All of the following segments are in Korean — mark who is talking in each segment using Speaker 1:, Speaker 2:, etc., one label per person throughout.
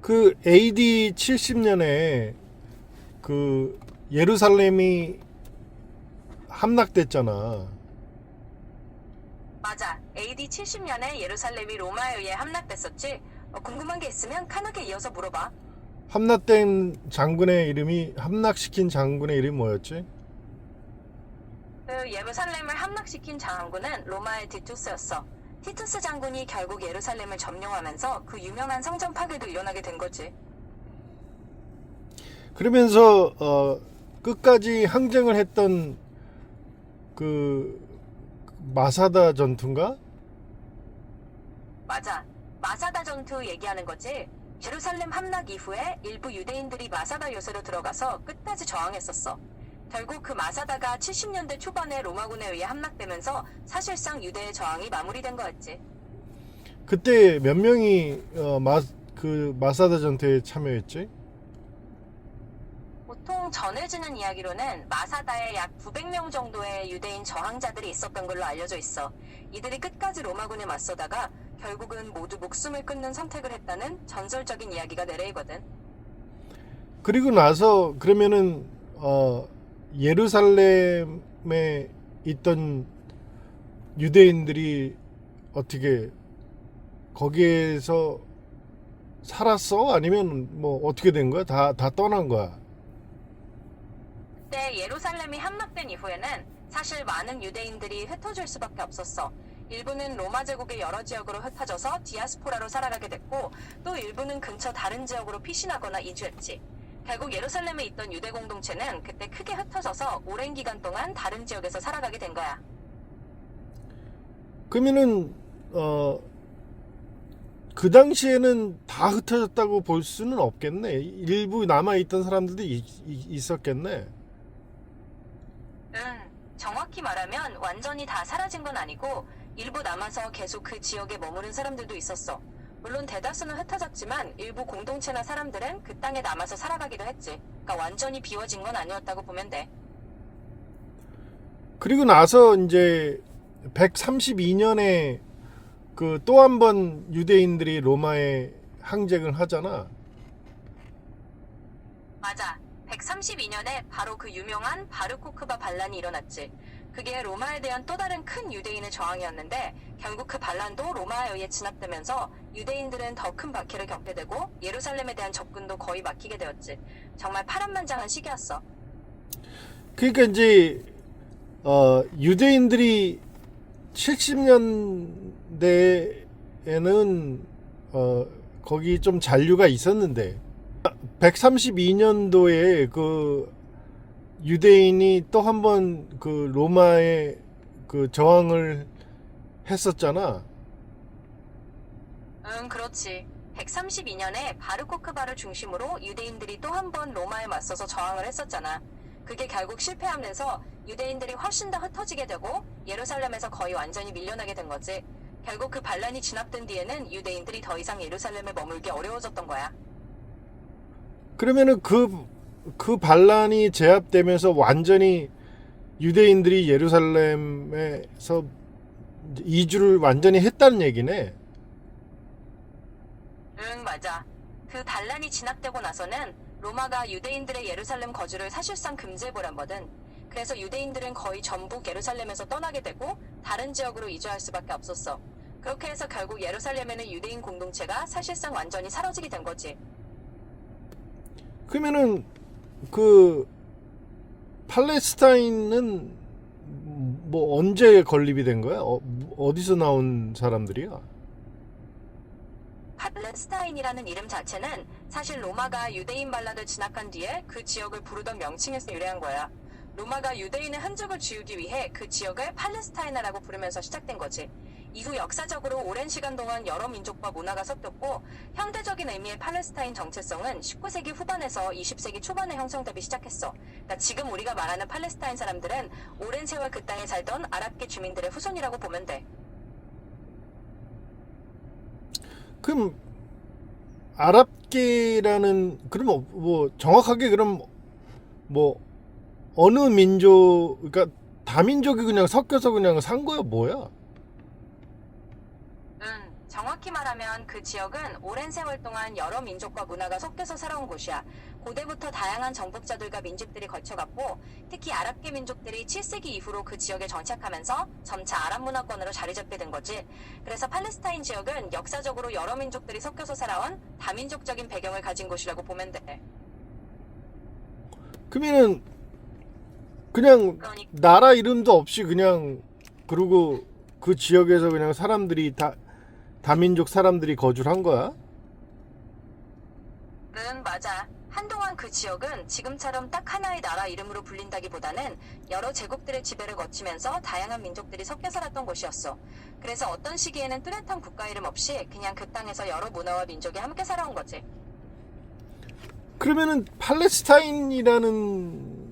Speaker 1: 그 AD 70년에 그 예루살렘이 함락됐잖아.
Speaker 2: 맞아. AD 70년에 예루살렘이 로마에 의해 함락됐었지. 궁금한 게 있으면 카누게 이어서 물어봐.
Speaker 1: 함락시킨 장군의 이름이 뭐였지?
Speaker 2: 그 예루살렘을 함락시킨 장군은 로마의 티투스였어. 티투스 장군이 결국 예루살렘을 점령하면서 그 유명한 성전 파괴도 일어나게 된 거지.
Speaker 1: 그러면서 끝까지 항쟁을 했던 그 마사다 전투인가?
Speaker 2: 맞아. 마사다 전투 얘기하는 거지. 예루살렘 함락 이후에 일부 유대인들이 마사다 요새로 들어가서 끝까지 저항했었어. 결국 그 마사다가 70년대 초반에 로마군에 의해 함락되면서 사실상 유대의 저항이 마무리된 거였지.
Speaker 1: 그때 몇 명이 그 마사다 전투에 참여했지?
Speaker 2: 보통 전해지는 이야기로는 마사다에 약 900명 정도의 유대인 저항자들이 있었던 걸로 알려져 있어. 이들이 끝까지 로마군에 맞서다가 결국은 모두 목숨을 끊는 선택을 했다는 전설적인 이야기가 내려이거든.
Speaker 1: 그리고 나서 그러면은 예루살렘에 있던 유대인들이 어떻게 거기에서 살았어? 아니면 뭐 어떻게 된 거야? 다 떠난 거야?
Speaker 2: 그때 예루살렘이 함락된 이후에는 사실 많은 유대인들이 흩어질 수밖에 없었어. 일부는 로마 제국의 여러 지역으로 흩어져서 디아스포라로 살아가게 됐고, 또 일부는 근처 다른 지역으로 피신하거나 이주했지. 결국 예루살렘에 있던 유대 공동체는 그때 크게 흩어져서 오랜 기간 동안 다른 지역에서 살아가게 된 거야.
Speaker 1: 그러면은 그 당시에는 다 흩어졌다고 볼 수는 없겠네. 일부 남아 있던 사람들도 있었겠네.
Speaker 2: 정확히 말하면 완전히 다 사라진 건 아니고 일부 남아서 계속 그 지역에 머무른 사람들도 있었어. 물론 대다수는 흩어졌지만 일부 공동체나 사람들은 그 땅에 남아서 살아가기도 했지. 그러니까 완전히 비워진 건 아니었다고 보면 돼.
Speaker 1: 그리고 나서 이제 132년에 그 또 한 번 유대인들이 로마에 항쟁을 하잖아.
Speaker 2: 맞아. 132년에 바로 그 유명한 바르코크바 반란이 일어났지. 그게 로마에 대한 또 다른 큰 유대인의 저항이었는데 결국 그 반란도 로마에 의해 진압되면서 유대인들은 더 큰 박해를 겪게 되고 예루살렘에 대한 접근도 거의 막히게 되었지. 정말 파란만장한 시기였어.
Speaker 1: 그러니까 이제 유대인들이 70년대에는 거기 좀 잔류가 있었는데 132년도에 그 유대인이 또 한 번 그 로마에 그 저항을 했었잖아.
Speaker 2: 그렇지. 132년에 바르코크바를 중심으로 유대인들이 또 한 번 로마에 맞서서 저항을 했었잖아. 그게 결국 실패하면서 유대인들이 훨씬 더 흩어지게 되고 예루살렘에서 거의 완전히 밀려나게 된 거지. 결국 그 반란이 진압된 뒤에는 유대인들이 더 이상 예루살렘에 머물기 어려워졌던 거야.
Speaker 1: 그러면은 그 반란이 제압되면서 완전히 유대인들이 예루살렘에서 이주를 완전히 했다는 얘기네.
Speaker 2: 맞아. 그 반란이 진압되고 나서는 로마가 유대인들의 예루살렘 거주를 사실상 금지해버린 거든. 그래서 유대인들은 거의 전부 예루살렘에서 떠나게 되고 다른 지역으로 이주할 수밖에 없었어. 그렇게 해서 결국 예루살렘에는 유대인 공동체가 사실상 완전히 사라지게 된 거지.
Speaker 1: 그러면은 그 팔레스타인은 뭐 언제 건립이 된 거야? 어디서 나온 사람들이야?
Speaker 2: 팔레스타인이라는 이름 자체는 사실 로마가 유대인 반란을 진압한 뒤에 그 지역을 부르던 명칭에서 유래한 거야. 로마가 유대인의 흔적을 지우기 위해 그 지역을 팔레스타이나라고 부르면서 시작된 거지. 이후 역사적으로 오랜 시간 동안 여러 민족과 문화가 섞였고 현대적인 의미의 팔레스타인 정체성은 19세기 후반에서 20세기 초반에 형성되기 시작했어. 그러니까 지금 우리가 말하는 팔레스타인 사람들은 오랜 세월 그 땅에 살던 아랍계 주민들의 후손이라고 보면 돼.
Speaker 1: 그럼 아랍계라는 그럼 뭐 정확하게 그럼 뭐 어느 민족 그러니까 다민족이 그냥 섞여서 그냥 산 거야 뭐야?
Speaker 2: 정확히 말하면 그 지역은 오랜 세월 동안 여러 민족과 문화가 섞여서 살아온 곳이야. 고대부터 다양한 정복자들과 민족들이 거쳐갔고, 특히 아랍계 민족들이 7세기 이후로 그 지역에 정착하면서 점차 아랍 문화권으로 자리 잡게 된 거지. 그래서 팔레스타인 지역은 역사적으로 여러 민족들이 섞여서 살아온 다민족적인 배경을 가진 곳이라고 보면 돼.
Speaker 1: 그러면은 그냥
Speaker 2: 그러니까
Speaker 1: 나라 이름도 없이 그냥, 그리고 그 지역에서 그냥 사람들이 다민족 사람들이 거주를 한 거야?
Speaker 2: 맞아. 한동안 그 지역은 지금처럼 딱 하나의 나라 이름으로 불린다기보다는 여러 제국들의 지배를 거치면서 다양한 민족들이 섞여 살았던 곳이었어. 그래서 어떤 시기에는 뚜렷한 국가 이름 없이 그냥 그 땅에서 여러 문화와 민족이 함께 살아온 거지.
Speaker 1: 그러면은 팔레스타인이라는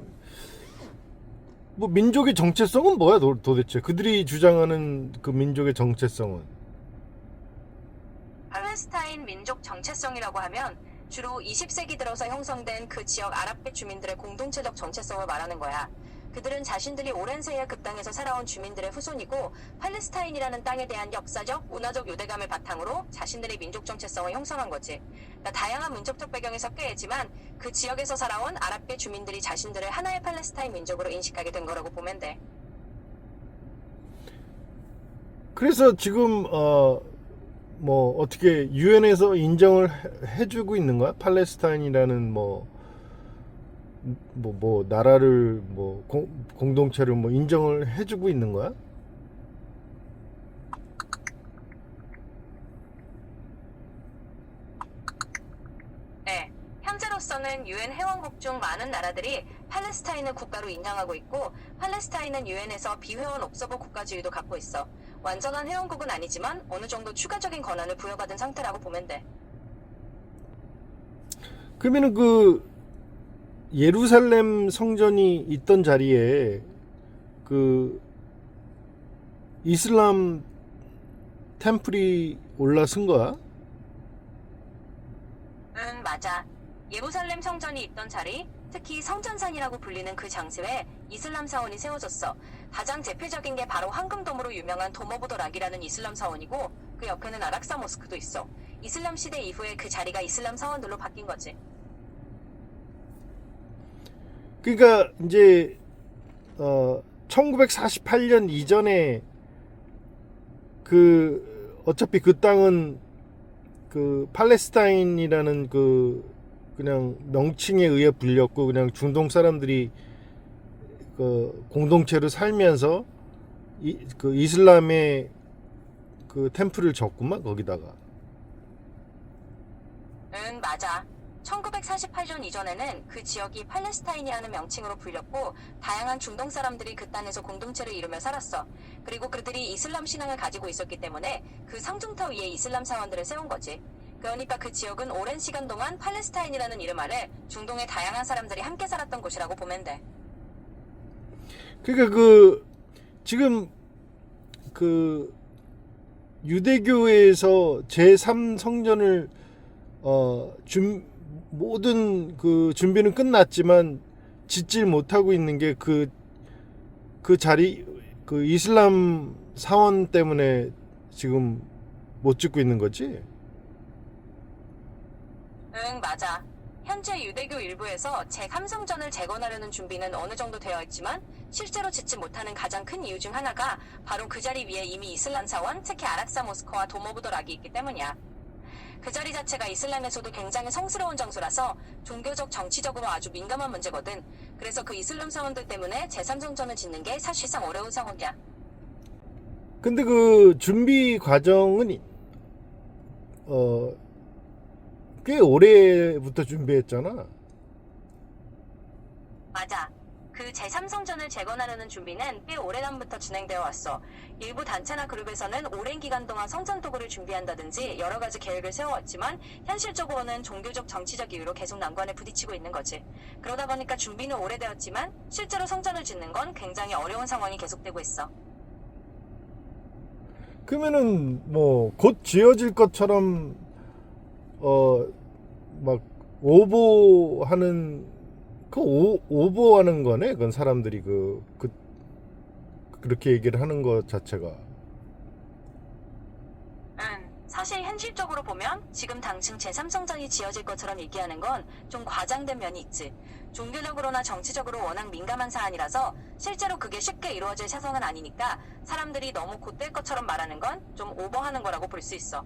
Speaker 1: 뭐 민족의 정체성은 뭐야 도대체? 그들이 주장하는 그 민족의 정체성은?
Speaker 2: 팔레스타인 민족 정체성이라고 하면 주로 20세기 들어서 형성된 그 지역 아랍계 주민들의 공동체적 정체성을 말하는 거야. 그들은 자신들이 오랜 세월 그 땅에서 살아온 주민들의 후손이고, 팔레스타인이라는 땅에 대한 역사적, 문화적 유대감을 바탕으로 자신들의 민족 정체성을 형성한 거지. 그러니까 다양한 문적적 배경이 섞여 있지만 그 지역에서 살아온 아랍계 주민들이 자신들을 하나의 팔레스타인 민족으로 인식하게 된 거라고 보면 돼.
Speaker 1: 그래서 지금 뭐 어떻게 유엔에서 인정을 해주고 있는 거야? 팔레스타인이라는 뭐 나라를 뭐 공동체를 뭐 인정을 해주고 있는 거야?
Speaker 2: 네, 현재로서는 유엔 회원국 중 많은 나라들이 팔레스타인을 국가로 인정하고 있고, 팔레스타인은 유엔에서 비회원 옵서버 국가 지위도 갖고 있어. 완전한 회원국은 아니지만 어느 정도 추가적인 권한을 부여받은 상태라고 보면 돼.
Speaker 1: 그러면은 그 예루살렘 성전이 있던 자리에 그 이슬람 템플이 올라선 거야?
Speaker 2: 맞아. 예루살렘 성전이 있던 자리, 특히 성전산이라고 불리는 그 장소에 이슬람 사원이 세워졌어. 가장 대표적인 게 바로 황금돔으로 유명한 돔 오브 더 락이라는 이슬람 사원이고, 그 옆에는 아락사 모스크도 있어. 이슬람 시대 이후에 그 자리가 이슬람 사원들로 바뀐 거지.
Speaker 1: 그러니까 이제 1948년 이전에 그 어차피 그 땅은 그 팔레스타인이라는 그 그냥 명칭에 의해 불렸고, 그냥 중동 사람들이 그 공동체로 살면서 그 이슬람의 그 템플을 졌구만 거기다가.
Speaker 2: 맞아. 1948년 이전에는 그 지역이 팔레스타인이라는 명칭으로 불렸고, 다양한 중동 사람들이 그 땅에서 공동체를 이루며 살았어. 그리고 그들이 이슬람 신앙을 가지고 있었기 때문에 그 상중터 위에 이슬람 사원들을 세운 거지. 그러니까 그 지역은 오랜 시간 동안 팔레스타인이라는 이름 아래 중동의 다양한 사람들이 함께 살았던 곳이라고 보면 돼.
Speaker 1: 그러니까 그 지금 그 유대교에서 제3성전을 모든 그 준비는 끝났지만 짓질 못하고 있는 게 그 자리, 그 이슬람 사원 때문에 지금 못 짓고 있는 거지?
Speaker 2: 맞아. 현재 유대교 일부에서 제3성전을 재건하려는 준비는 어느 정도 되어 있지만 실제로 짓지 못하는 가장 큰 이유 중 하나가 바로 그 자리 위에 이미 이슬람 사원, 특히 아락사 모스크와 돔 오브 더 락이 있기 때문이야. 그 자리 자체가 이슬람에서도 굉장히 성스러운 장소라서 종교적, 정치적으로 아주 민감한 문제거든. 그래서 그 이슬람 사원들 때문에 제3성전을 짓는 게 사실상 어려운 상황이야.
Speaker 1: 근데 그 준비 과정은 꽤 오래부터 준비했잖아.
Speaker 2: 맞아. 그 제3성전을 재건하려는 준비는 꽤 오래전부터 진행되어 왔어. 일부 단체나 그룹에서는 오랜 기간 동안 성전 도구를 준비한다든지 여러 가지 계획을 세워왔지만 현실적으로는 종교적 정치적 이유로 계속 난관에 부딪히고 있는 거지. 그러다 보니까 준비는 오래되었지만 실제로 성전을 짓는 건 굉장히 어려운 상황이 계속되고 있어.
Speaker 1: 그러면은 뭐 곧 지어질 것처럼 막 오보하는 오보하는 거네. 그건 사람들이 그렇게 얘기를 하는 것 자체가.
Speaker 2: 사실 현실적으로 보면 지금 당층 제3성전이 지어질 것처럼 얘기하는 건 좀 과장된 면이 있지. 종교적으로나 정치적으로 워낙 민감한 사안이라서 실제로 그게 쉽게 이루어질 세상은 아니니까 사람들이 너무 곧될 것처럼 말하는 건 좀 오버하는 거라고 볼 수 있어.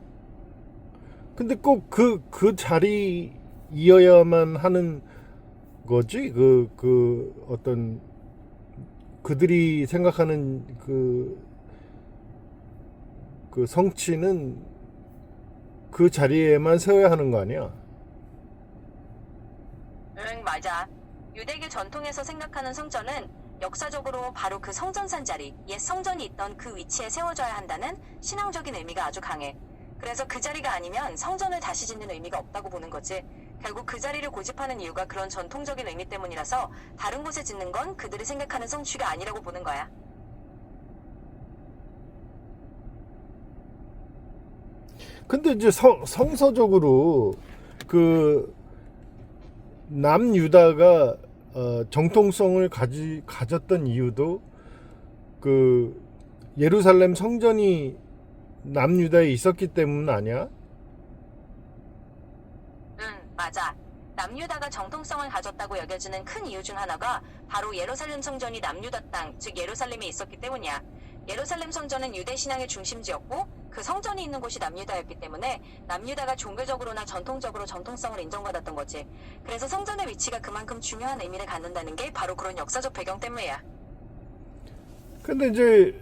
Speaker 1: 근데 꼭 그 자리이어야만 하는 거지? 어떤 그들이 생각하는 그 성취는 그 자리에만 세워야 하는 거 아니야?
Speaker 2: 응, 맞아. 유대교 전통에서 생각하는 성전은 역사적으로 바로 그 성전산 자리, 옛 성전이 있던 그 위치에 세워져야 한다는 신앙적인 의미가 아주 강해. 그래서 그 자리가 아니면 성전을 다시 짓는 의미가 없다고 보는 거지. 결국 그 자리를 고집하는 이유가 그런 전통적인 의미 때문이라서 다른 곳에 짓는 건 그들이 생각하는 성취가 아니라고 보는 거야.
Speaker 1: 근데 이제 성서적으로 그 남유다가 정통성을 가졌던 이유도 그 예루살렘 성전이 남유다에 있었기 때문 아니야?
Speaker 2: 응, 맞아. 남유다가 정통성을 가졌다고 여겨지는 큰 이유 중 하나가 바로 예루살렘 성전이 남유다 땅, 즉 예루살렘에 있었기 때문이야. 예루살렘 성전은 유대 신앙의 중심지였고 그 성전이 있는 곳이 남유다였기 때문에 남유다가 종교적으로나 전통적으로 정통성을 인정받았던 거지. 그래서 성전의 위치가 그만큼 중요한 의미를 갖는다는 게 바로 그런 역사적 배경 때문이야.
Speaker 1: 근데 이제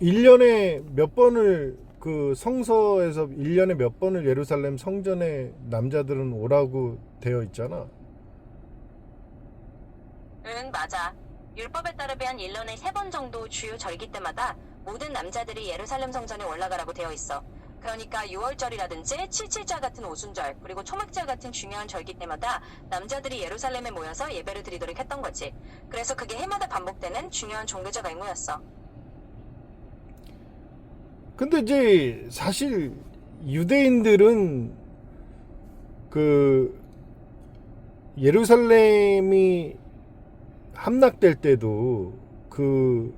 Speaker 1: 1년에 몇 번을 그 성서에서 1년에 몇 번을 예루살렘 성전에 남자들은 오라고 되어 있잖아.
Speaker 2: 응, 맞아. 율법에 따르면 1년에 3번 정도 주요 절기 때마다 모든 남자들이 예루살렘 성전에 올라가라고 되어 있어. 그러니까 6월절이라든지 칠칠절 같은 오순절, 그리고 초막절 같은 중요한 절기 때마다 남자들이 예루살렘에 모여서 예배를 드리도록 했던 거지. 그래서 그게 해마다 반복되는 중요한 종교적 의무였어.
Speaker 1: 근데 이제 사실 유대인들은 그 예루살렘이 함락될 때도 그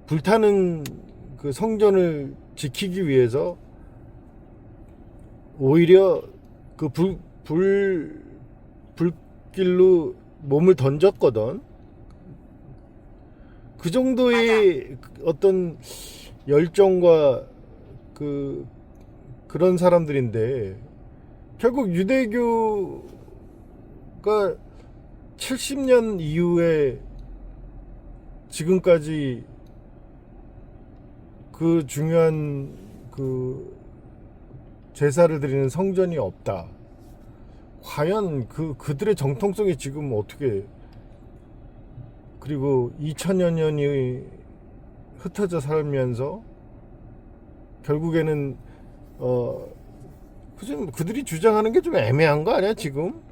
Speaker 1: 불타는 그 성전을 지키기 위해서 오히려 그 불길로 몸을 던졌거든. 그 정도의 어떤 열정과 그런 사람들인데 결국 유대교가 70년 이후에 지금까지 그 중요한 그 제사를 드리는 성전이 없다. 과연 그들의 정통성이 지금 어떻게, 그리고 2000여 년이 흩어져 살면서 결국에는 그들이 주장하는 게 좀 애매한 거 아니야 지금?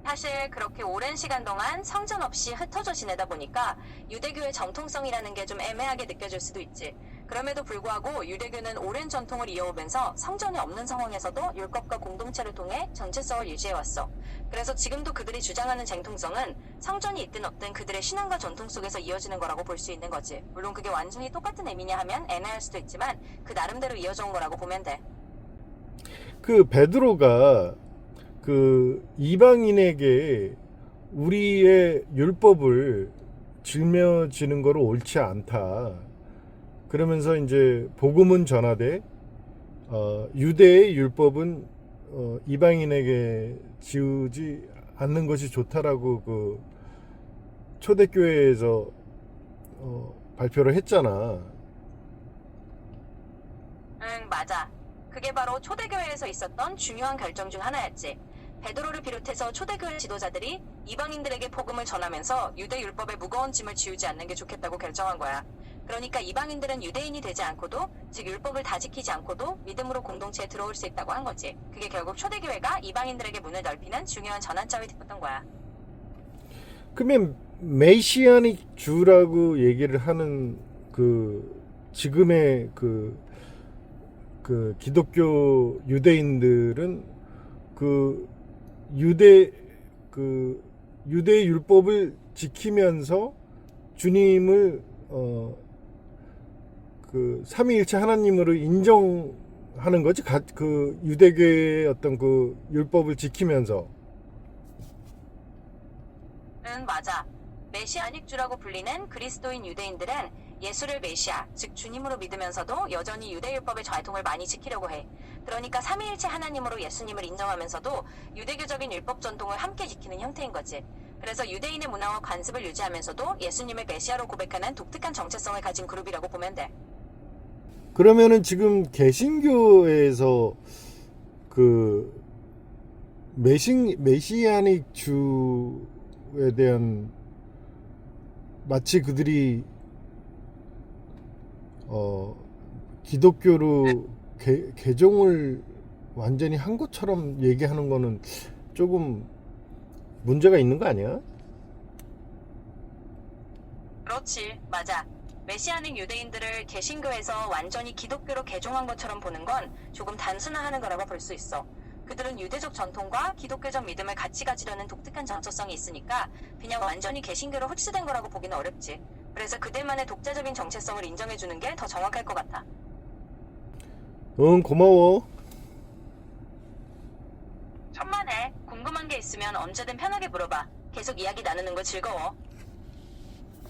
Speaker 2: 사실 그렇게 오랜 시간 동안 성전 없이 흩어져 지내다 보니까 유대교의 정통성이라는 게 좀 애매하게 느껴질 수도 있지. 그럼에도 불구하고 유대교는 오랜 전통을 이어오면서 성전이 없는 상황에서도 율법과 공동체를 통해 전체성을 유지해왔어. 그래서 지금도 그들이 주장하는 정통성은 성전이 있든 없든 그들의 신앙과 전통 속에서 이어지는 거라고 볼 수 있는 거지. 물론 그게 완전히 똑같은 의미냐 하면 애매할 수도 있지만 그 나름대로 이어져 온 거라고 보면 돼.
Speaker 1: 그 베드로가 그 이방인에게 우리의 율법을 짊어지는 거로 옳지 않다. 그러면서 이제 복음은 전하되 유대의 율법은 이방인에게 지우지 않는 것이 좋다라고 그 초대교회에서 발표를 했잖아.
Speaker 2: 응, 맞아. 그게 바로 초대교회에서 있었던 중요한 결정 중 하나였지. 베드로를 비롯해서 초대교회 지도자들이 이방인들에게 복음을 전하면서 유대 율법의 무거운 짐을 지우지 않는 게 좋겠다고 결정한 거야. 그러니까 이방인들은 유대인이 되지 않고도, 즉 율법을 다 지키지 않고도 믿음으로 공동체에 들어올 수 있다고 한 거지. 그게 결국 초대교회가 이방인들에게 문을 넓히는 중요한 전환점이 됐던 거야.
Speaker 1: 그러면 메시아닉 주라고 얘기를 하는 그 지금의 그 기독교 유대인들은 그 유대 율법을 지키면서 주님을 그 삼위일체 하나님으로 인정하는 거지. 그 유대교의 어떤 그 율법을 지키면서.
Speaker 2: 응, 맞아. 메시아닉주라고 불리는 그리스도인 유대인들은 예수를 메시아, 즉 주님으로 믿으면서도 여전히 유대율법의 전통을 많이 지키려고 해. 그러니까 삼위일체 하나님으로 예수님을 인정하면서도 유대교적인 율법 전통을 함께 지키는 형태인 거지. 그래서 유대인의 문화와 관습을 유지하면서도 예수님을 메시아로 고백하는 독특한 정체성을 가진 그룹이라고 보면 돼.
Speaker 1: 그러면은 지금 개신교에서 그 메시아닉 주에 대한 마치 그들이 기독교로 개종을 완전히 한 것처럼 얘기하는 거는 조금 문제가 있는 거 아니야?
Speaker 2: 그렇지, 맞아. 메시아닉 유대인들을 개신교에서 완전히 기독교로 개종한 것처럼 보는 건 조금 단순화하는 거라고 볼 수 있어. 그들은 유대적 전통과 기독교적 믿음을 같이 가지려는 독특한 정체성이 있으니까 그냥 완전히 개신교로 흡수된 거라고 보기는 어렵지. 그래서 그들만의 독자적인 정체성을 인정해주는 게 더 정확할 것 같아.
Speaker 1: 응, 고마워.
Speaker 2: 천만에. 궁금한 게 있으면 언제든 편하게 물어봐. 계속 이야기 나누는 거 즐거워.